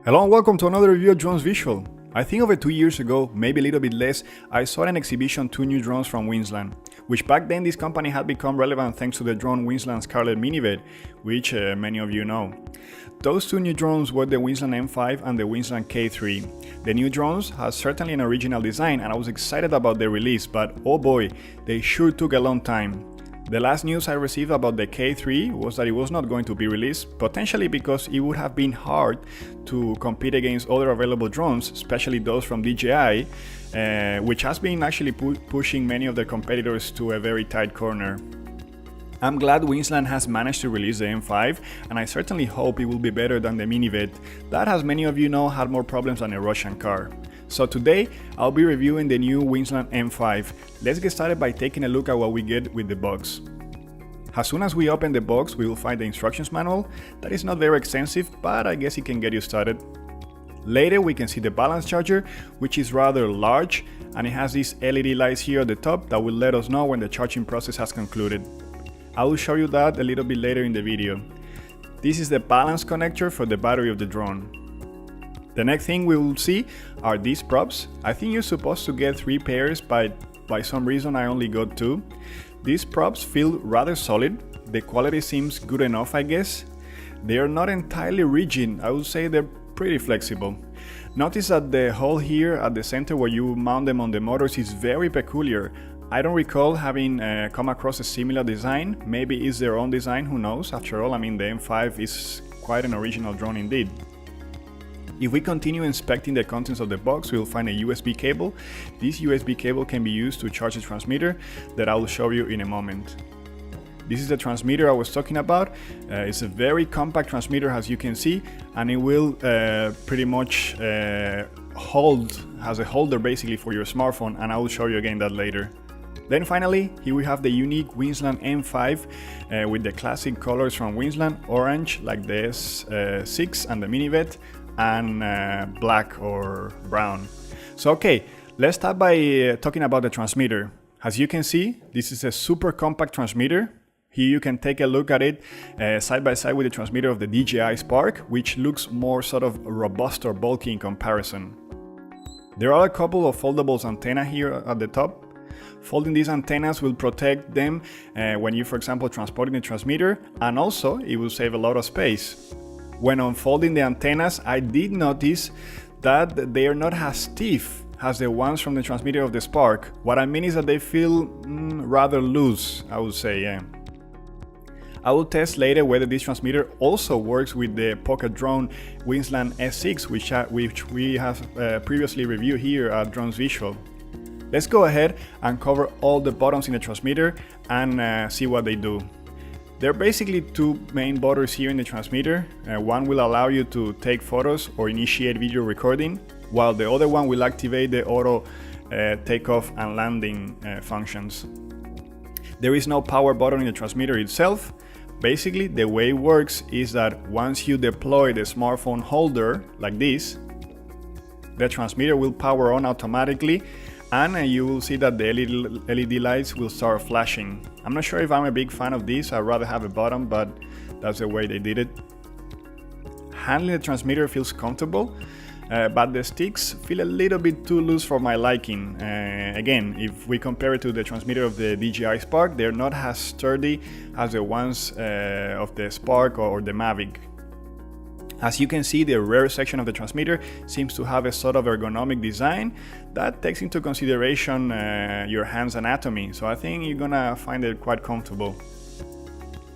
Hello and welcome to another review of drones visual. I think over 2 years ago, maybe a little bit less, I saw an exhibition 2 new drones from Wingsland, which back then this company had become relevant thanks to the drone Wingsland Scarlet Minivet, which many of you know. Those 2 new drones were the Wingsland M5 and the Wingsland K3. The new drones have certainly an original design and I was excited about their release, but oh boy, they sure took a long time. The last news I received about the K3 was that it was not going to be released, potentially because it would have been hard to compete against other available drones, especially those from DJI, which has been actually pushing many of their competitors to a very tight corner. I'm glad Wingsland has managed to release the M5, and I certainly hope it will be better than the Minivet that, as many of you know, had more problems than a Russian car. So today, I'll be reviewing the new Wingsland M5. Let's get started by taking a look at what we get with the box. As soon as we open the box, we will find the instructions manual. That is not very extensive, but I guess it can get you started. Later, we can see the balance charger, which is rather large, and it has these LED lights here at the top that will let us know when the charging process has concluded. I will show you that a little bit later in the video. This is the balance connector for the battery of the drone. The next thing we will see are these props. I think you're supposed to get 3 pairs, but by some reason I only got 2. These props feel rather solid. The quality seems good enough, I guess. They are not entirely rigid, I would say they're pretty flexible. Notice that the hole here at the center where you mount them on the motors is very peculiar. I don't recall having come across a similar design. Maybe it's their own design, who knows? After all, I mean, the M5 is quite an original drone indeed. If we continue inspecting the contents of the box, we'll find a USB cable. This USB cable can be used to charge the transmitter that I will show you in a moment. This is the transmitter I was talking about. It's a very compact transmitter, as you can see, and it will pretty much has a holder basically for your smartphone, and I will show you again that later. Then finally, here we have the unique Wingsland M5 with the classic colors from Wingsland, orange like the S6 and the Minivet, and black or brown. So okay, let's start by talking about the transmitter. As you can see, this is a super compact transmitter. Here you can take a look at it side by side with the transmitter of the DJI Spark, which looks more sort of robust or bulky in comparison. There are a couple of foldable antennas here at the top. Folding these antennas will protect them when you, for example, transporting the transmitter, and also it will save a lot of space. When unfolding the antennas, I did notice that they are not as stiff as the ones from the transmitter of the Spark. What I mean is that they feel rather loose, I would say, yeah. I will test later whether this transmitter also works with the Pocket Drone Wingsland S6, which we have previously reviewed here at Drones Visual. Let's go ahead and cover all the buttons in the transmitter and see what they do. There are basically 2 main buttons here in the transmitter. One will allow you to take photos or initiate video recording, while the other one will activate the auto takeoff and landing functions. There is no power button in the transmitter itself. Basically, the way it works is that once you deploy the smartphone holder like this, the transmitter will power on automatically, and you will see that the LED lights will start flashing. I'm not sure if I'm a big fan of this. I'd rather have a button, but that's the way they did it. Handling the transmitter feels comfortable, but the sticks feel a little bit too loose for my liking. Again, if we compare it to the transmitter of the DJI Spark, they're not as sturdy as the ones of the Spark or the Mavic. As you can see, the rear section of the transmitter seems to have a sort of ergonomic design that takes into consideration your hand's anatomy, so I think you're gonna find it quite comfortable.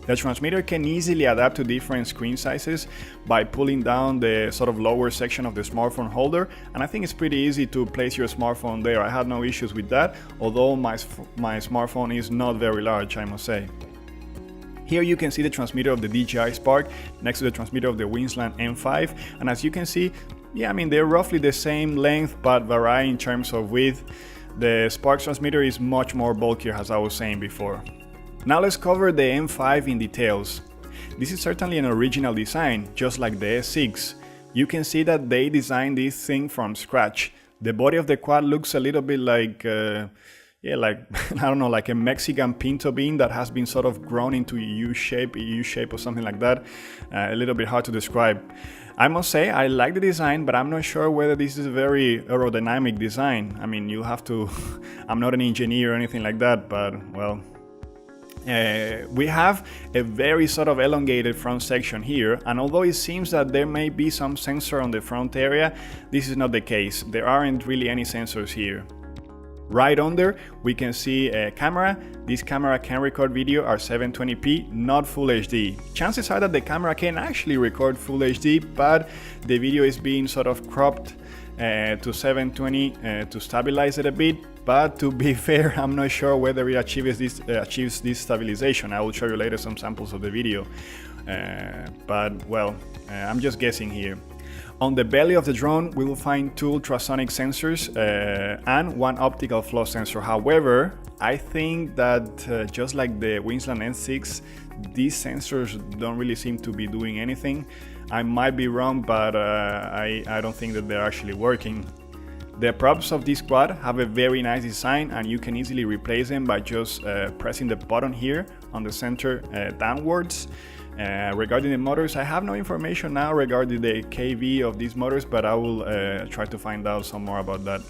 The transmitter can easily adapt to different screen sizes by pulling down the sort of lower section of the smartphone holder, and I think it's pretty easy to place your smartphone there. I had no issues with that, although my smartphone is not very large, I must say. Here you can see the transmitter of the DJI Spark next to the transmitter of the Wingsland M5, and as you can see, yeah, I mean, they're roughly the same length but vary in terms of width. The Spark transmitter is much more bulkier, as I was saying before. Now let's cover the M5 in details. This is certainly an original design, just like the S6. You can see that they designed this thing from scratch. The body of the quad looks a little bit like yeah, like I don't know, like a Mexican pinto bean that has been sort of grown into a U shape or something like that. A little bit hard to describe. I must say I like the design, but I'm not sure whether this is a very aerodynamic design. I mean, you have to I'm not an engineer or anything like that, but well, we have a very sort of elongated front section here, and although it seems that there may be some sensor on the front area, this is not the case. There aren't really any sensors here. Right under, we can see a camera. This camera can record video at 720p, not Full HD. Chances are that the camera can actually record Full HD, but the video is being sort of cropped to 720 to stabilize it a bit. But to be fair, I'm not sure whether it achieves this stabilization. I will show you later some samples of the video. But well, I'm just guessing here. On the belly of the drone, we will find 2 ultrasonic sensors and 1 optical flow sensor. However, I think that just like the Wingsland M6, these sensors don't really seem to be doing anything. I might be wrong, but I don't think that they're actually working. The props of this quad have a very nice design, and you can easily replace them by just pressing the button here on the center downwards. Regarding the motors, I have no information now regarding the KV of these motors, but I will try to find out some more about that.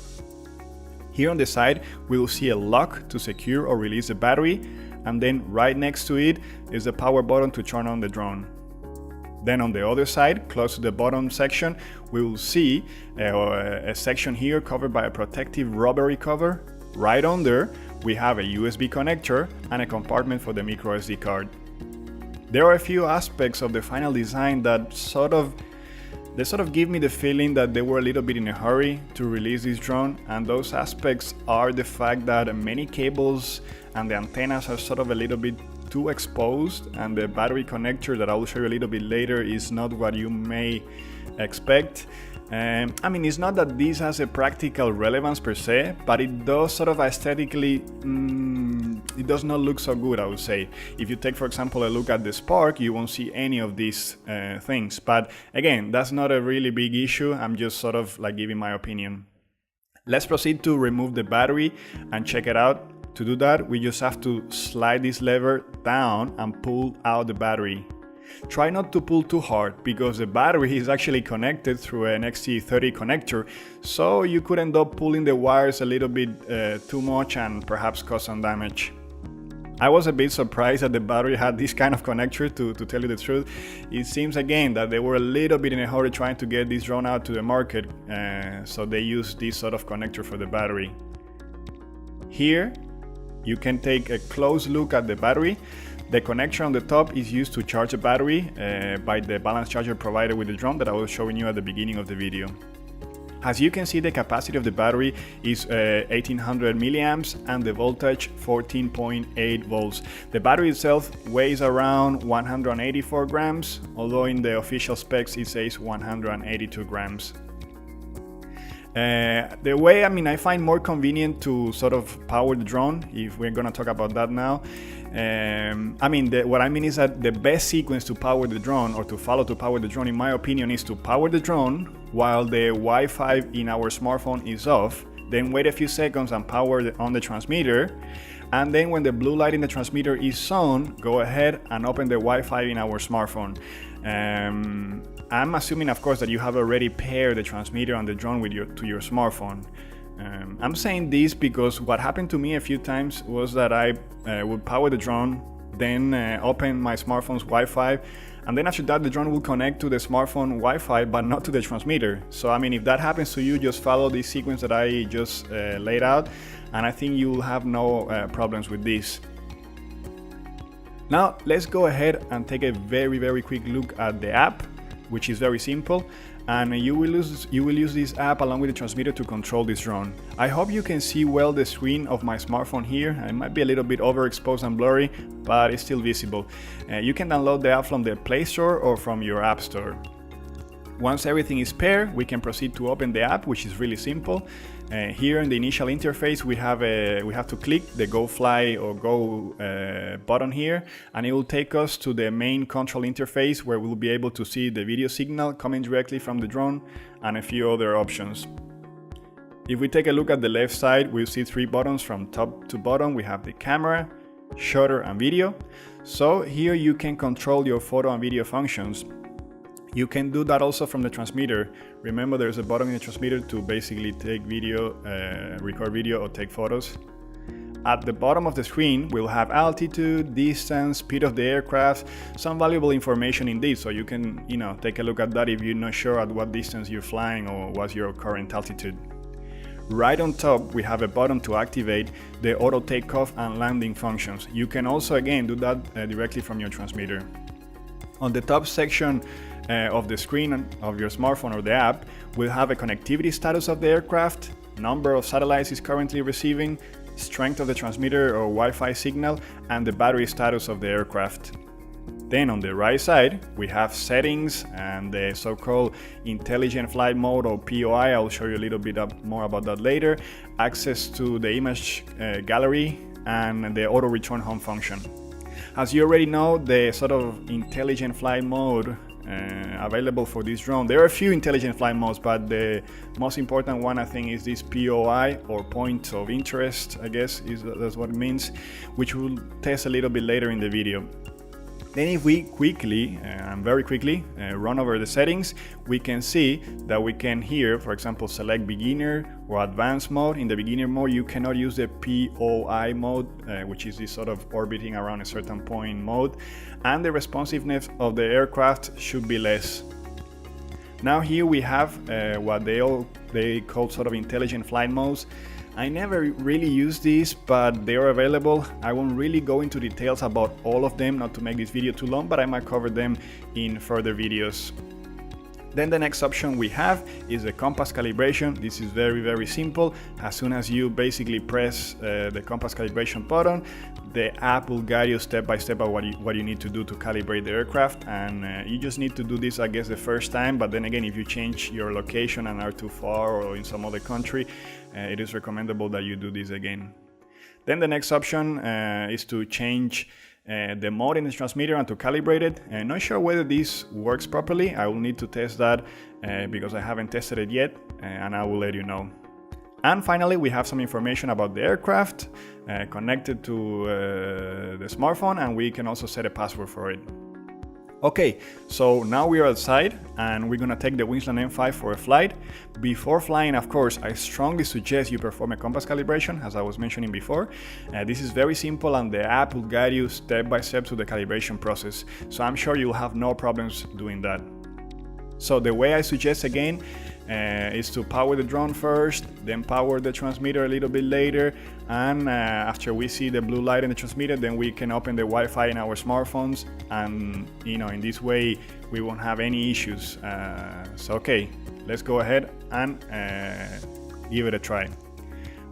Here on the side, we will see a lock to secure or release the battery, and then right next to it is the power button to turn on the drone. Then on the other side, close to the bottom section, we will see a section here covered by a protective rubbery cover. Right under, we have a USB connector and a compartment for the micro SD card. There are a few aspects of the final design that sort of give me the feeling that they were a little bit in a hurry to release this drone, and those aspects are the fact that many cables and the antennas are sort of a little bit too exposed, and the battery connector that I will show you a little bit later is not what you may expect. I mean, it's not that this has a practical relevance per se, but it does sort of aesthetically, it does not look so good, I would say. If you take, for example, a look at the Spark, you won't see any of these things. But again, that's not a really big issue. I'm just sort of like giving my opinion. Let's proceed to remove the battery and check it out. To do that, we just have to slide this lever down and pull out the battery. Try not to pull too hard, because the battery is actually connected through an XT30 connector, so you could end up pulling the wires a little bit too much and perhaps cause some damage. I was a bit surprised that the battery had this kind of connector, to tell you the truth. It seems again that they were a little bit in a hurry trying to get this drone out to the market, so they used this sort of connector for the battery. Here you can take a close look at the battery. The connection on the top is used to charge the battery by the balance charger provided with the drone that I was showing you at the beginning of the video. As you can see, the capacity of the battery is 1800 milliamps and the voltage 14.8 volts. The battery itself weighs around 184 grams, although in the official specs it says 182 grams. The way, I find more convenient to sort of power the drone, if we're gonna talk about that now. What I mean is that the best sequence to power the drone, or to follow to power the drone, in my opinion, is to power the drone while the Wi-Fi in our smartphone is off, then wait a few seconds and power on the transmitter, and then when the blue light in the transmitter is on, go ahead and open the Wi-Fi in our smartphone. I'm assuming, of course, that you have already paired the transmitter on the drone to your smartphone. I'm saying this because what happened to me a few times was that I would power the drone, then open my smartphone's Wi-Fi, and then after that the drone will connect to the smartphone Wi-Fi but not to the transmitter. So if that happens to you, just follow the sequence that I just laid out, and I think you will have no problems with this. Now let's go ahead and take a very quick look at the app, which is very simple, and you will use this app along with the transmitter to control this drone. I hope you can see well the screen of my smartphone here. It might be a little bit overexposed and blurry, but it's still visible. You can download the app from the Play Store or from your App Store. Once everything is paired, we can proceed to open the app, which is really simple. Here in the initial interface, we have to click the Go Fly or Go button here, and it will take us to the main control interface, where we'll be able to see the video signal coming directly from the drone and a few other options. If we take a look at the left side, we'll see 3 buttons from top to bottom. We have the camera, shutter and video. So here you can control your photo and video functions. You can do that also from the transmitter. Remember, there's a button in the transmitter to basically take video, record video or take photos. At the bottom of the screen, we'll have altitude, distance, speed of the aircraft, some valuable information indeed, so you can, take a look at that if you're not sure at what distance you're flying or what's your current altitude. Right on top, we have a button to activate the auto takeoff and landing functions. You can also, again, do that directly from your transmitter. On the top section of the screen of your smartphone or the app, we'll have a connectivity status of the aircraft, number of satellites it's currently receiving, strength of the transmitter or Wi-Fi signal, and the battery status of the aircraft. Then on the right side, we have settings and the so-called intelligent flight mode or POI. I'll show you a little bit more about that later. Access to the image gallery and the auto return home function. As you already know, the sort of intelligent flight mode available for this drone. There are a few intelligent flight modes, but the most important one I think is this POI or point of interest, I guess that's what it means, which we'll test a little bit later in the video. Then if we quickly, very quickly, run over the settings, we can see that we can here, for example, select beginner or advanced mode. In the beginner mode, you cannot use the POI mode, which is this sort of orbiting around a certain point mode, and the responsiveness of the aircraft should be less. Now here we have what they call sort of intelligent flight modes. I never really use these, but they are available. I won't really go into details about all of them, not to make this video too long, but I might cover them in further videos. Then the next option we have is the compass calibration. This is very simple. As soon as you basically press the compass calibration button, the app will guide you step by step of what you need to do to calibrate the aircraft, and you just need to do this, I guess, the first time. But then again, if you change your location and are too far or in some other country, it is recommendable that you do this again. Then the next option is to change the mode in the transmitter and to calibrate it. Not sure whether this works properly. I will need to test that because I haven't tested it yet, and I will let you know. And finally, we have some information about the aircraft connected to the smartphone, and we can also set a password for it. Okay, so now we are outside and we're gonna take the Wingsland M5 for a flight. Before flying, of course, I strongly suggest you perform a compass calibration, as I was mentioning before. This is very simple and the app will guide you step by step through the calibration process. So I'm sure you'll have no problems doing that. So the way I suggest again is to power the drone first, then power the transmitter a little bit later, and after we see the blue light in the transmitter, then we can open the Wi-Fi in our smartphones, and in this way we won't have any issues. So okay, let's go ahead and give it a try.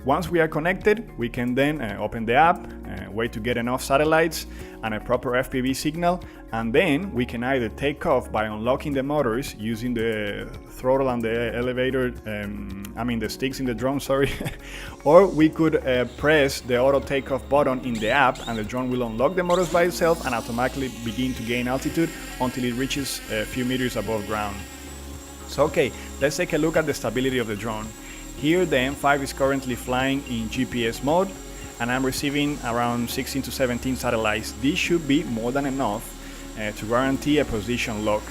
Once we are connected, we can then open the app, wait to get enough satellites and a proper FPV signal, and then we can either take off by unlocking the motors using the throttle and the elevator, the sticks in the drone, sorry, or we could press the auto takeoff button in the app and the drone will unlock the motors by itself and automatically begin to gain altitude until it reaches a few meters above ground. So okay, let's take a look at the stability of the drone. Here the M5 is currently flying in GPS mode and I'm receiving around 16 to 17 satellites. This should be more than enough to guarantee a position lock.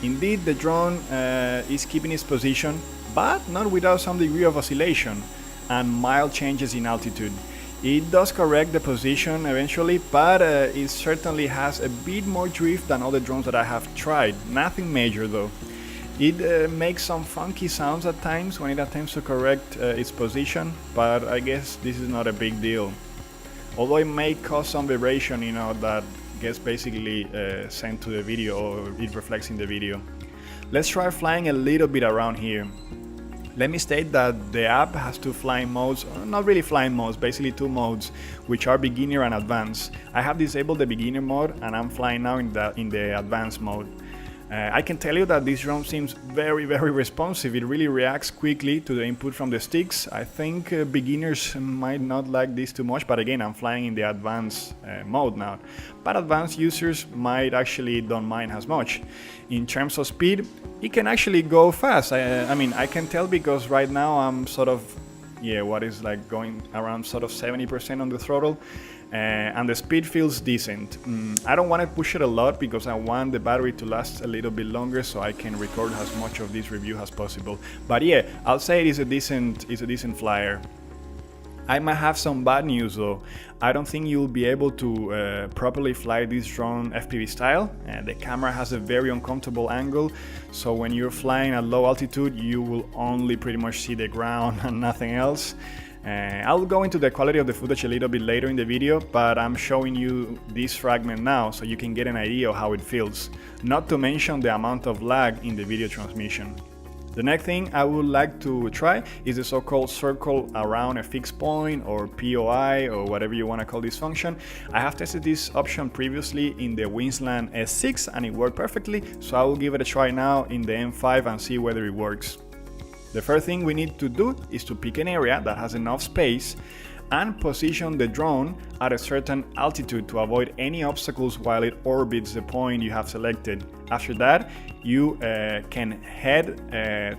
Indeed, the drone is keeping its position, but not without some degree of oscillation and mild changes in altitude. It does correct the position eventually, but it certainly has a bit more drift than other drones that I have tried. Nothing major though. It makes some funky sounds at times when it attempts to correct its position, but I guess this is not a big deal. Although it may cause some vibration, that gets basically sent to the video, or it reflects in the video. Let's try flying a little bit around here. Let me state that the app has two flying modes, not really flying modes, basically two modes, which are beginner and advanced. I have disabled the beginner mode and I'm flying now in the advanced mode. I can tell you that this drone seems very responsive. It really reacts quickly to the input from the sticks. I think beginners might not like this too much, but again, I'm flying in the advanced mode now. But advanced users might actually don't mind as much. In terms of speed, it can actually go fast. I can tell because right now I'm sort of yeah, what is like going around sort of 70% on the throttle. And the speed feels decent. I don't want to push it a lot because I want the battery to last a little bit longer so I can record as much of this review as possible. But yeah, I'll say it is a decent flyer. I might have some bad news though. I don't think you'll be able to properly fly this drone FPV style. The camera has a very uncomfortable angle, so when you're flying at low altitude you will only pretty much see the ground and nothing else. I'll go into the quality of the footage a little bit later in the video, but I'm showing you this fragment now so you can get an idea of how it feels, not to mention the amount of lag in the video transmission. The next thing I would like to try is the so-called circle around a fixed point, or POI, or whatever you want to call this function. I have tested this option previously in the Wingsland S6 and it worked perfectly, so I will give it a try now in the M5 and see whether it works. The first thing we need to do is to pick an area that has enough space and position the drone at a certain altitude to avoid any obstacles while it orbits the point you have selected. After that, you can head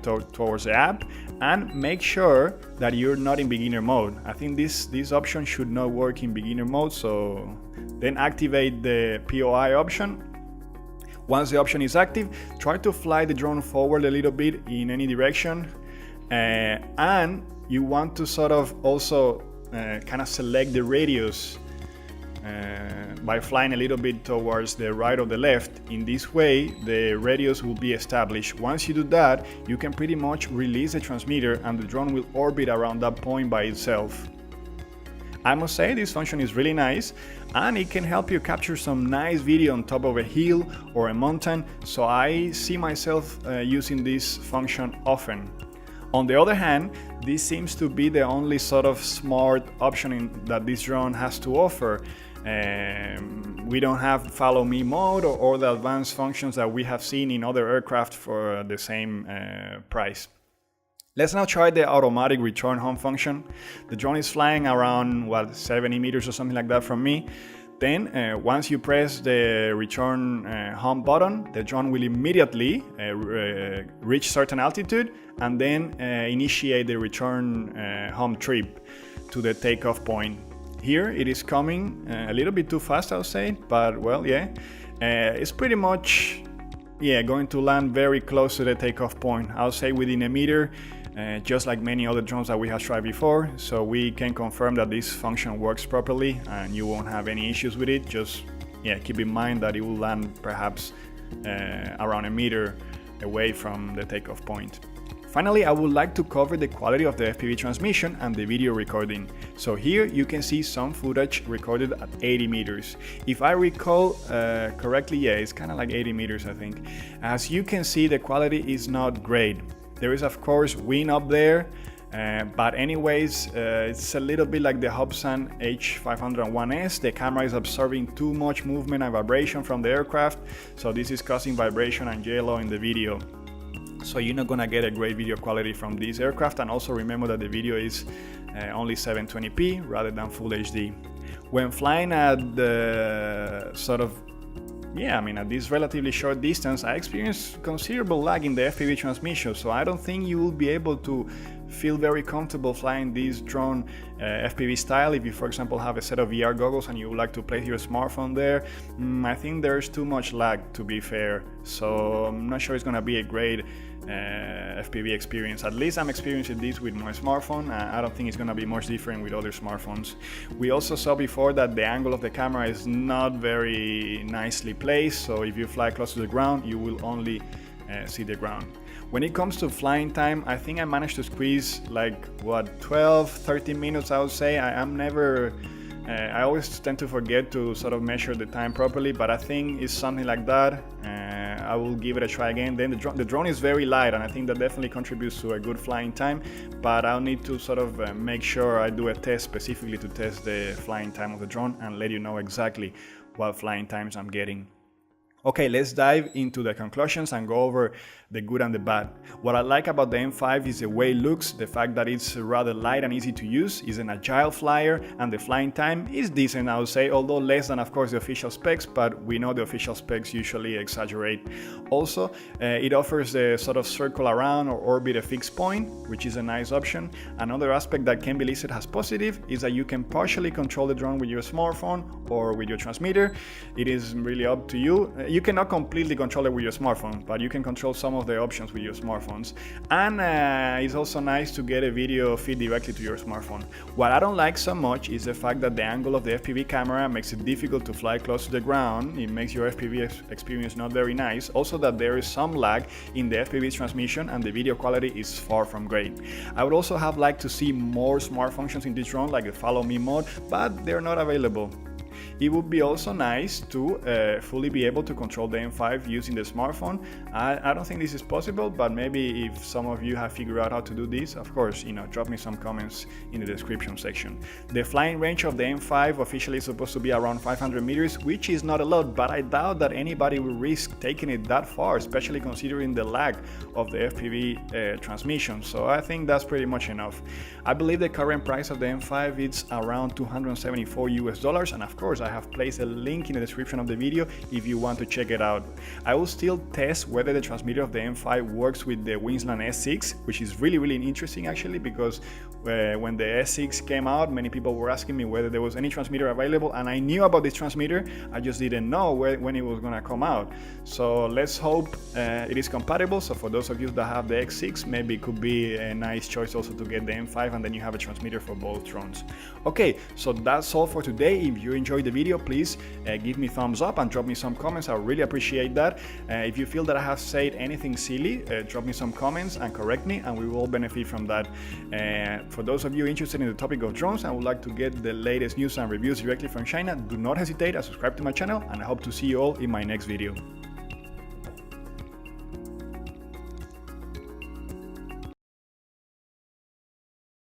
towards the app and make sure that you're not in beginner mode. I think this option should not work in beginner mode, so then activate the POI option. Once the option is active, try to fly the drone forward a little bit in any direction, and you want to sort of also kind of select the radius by flying a little bit towards the right or the left. In this way, the radius will be established. Once you do that, you can pretty much release the transmitter and the drone will orbit around that point by itself. I must say this function is really nice and it can help you capture some nice video on top of a hill or a mountain, so I see myself using this function often. On the other hand, this seems to be the only sort of smart option that this drone has to offer. We don't have follow me mode or the advanced functions that we have seen in other aircraft for the same price. Let's now try the automatic return home function. The drone is flying around 70 meters or something like that from me. Then once you press the return home button, the drone will immediately reach certain altitude and then initiate the return home trip to the takeoff point. Here it is coming a little bit too fast, I'll say, but well, yeah, it's pretty much going to land very close to the takeoff point. I'll say within a meter. Just like many other drones that we have tried before, so we can confirm that this function works properly and you won't have any issues with it. Just keep in mind that it will land perhaps around a meter away from the takeoff point. Finally, I would like to cover the quality of the FPV transmission and the video recording. So here you can see some footage recorded at 80 meters. If I recall correctly, it's kind of like 80 meters, I think. As you can see, the quality is not great. There is of course wind up there, but anyways, it's a little bit like the Hobson H501S. The camera is absorbing too much movement and vibration from the aircraft, so this is causing vibration and yellow in the video. So you're not gonna get a great video quality from this aircraft, and also remember that the video is only 720p rather than full HD. When flying at the sort of at this relatively short distance, I experienced considerable lag in the FPV transmission, so I don't think you will be able to feel very comfortable flying this drone FPV style. If you, for example, have a set of VR goggles and you would like to place your smartphone there, I think there's too much lag, to be fair, so I'm not sure it's going to be a great FPV experience. At least I'm experiencing this with my smartphone. I don't think it's going to be much different with other smartphones. We also saw before that the angle of the camera is not very nicely placed, so if you fly close to the ground, you will only see the ground. When it comes to flying time, I think I managed to squeeze 12-13 minutes, I would say. I always tend to forget to sort of measure the time properly, but I think it's something like that. I will give it a try again. Then the drone is very light, and I think that definitely contributes to a good flying time, but I'll need to sort of make sure I do a test specifically to test the flying time of the drone and let you know exactly what flying times I'm getting. Okay, let's dive into the conclusions and go over the good and the bad. What I like about the M5 is the way it looks, the fact that it's rather light and easy to use, is an agile flyer, and the flying time is decent, I would say, although less than of course the official specs, but we know the official specs usually exaggerate. Also, it offers a sort of circle around or orbit a fixed point, which is a nice option. Another aspect that can be listed as positive is that you can partially control the drone with your smartphone or with your transmitter. It is really up to you. You cannot completely control it with your smartphone, but you can control some of the options with your smartphones. And it's also nice to get a video feed directly to your smartphone. What I don't like so much is the fact that the angle of the FPV camera makes it difficult to fly close to the ground. It makes your FPV experience not very nice. Also that there is some lag in the FPV's transmission and the video quality is far from great. I would also have liked to see more smart functions in this drone, like the follow me mode, but they're not available. It would be also nice to fully be able to control the M5 using the smartphone. I don't think this is possible, but maybe if some of you have figured out how to do this, of course, drop me some comments in the description section. The flying range of the M5 officially is supposed to be around 500 meters, which is not a lot, but I doubt that anybody will risk taking it that far, especially considering the lag of the FPV transmission. So I think that's pretty much enough. I believe the current price of the M5 is around $274 US, and of course I have placed a link in the description of the video if you want to check it out. I will still test whether the transmitter of the M5 works with the Wingsland S6, which is really interesting actually, because when the S6 came out, many people were asking me whether there was any transmitter available, and I knew about this transmitter, I just didn't know when it was gonna come out. So let's hope it is compatible. So for those of you that have the X6, maybe it could be a nice choice also to get the M5, and then you have a transmitter for both drones. Okay, so that's all for today. If you enjoyed the video, please give me thumbs up and drop me some comments. I really appreciate that. If you feel that I have said anything silly, drop me some comments and correct me, and we will all benefit from that. For those of you interested in the topic of drones and would like to get the latest news and reviews directly from China, do not hesitate to subscribe to my channel, and I hope to see you all in my next video.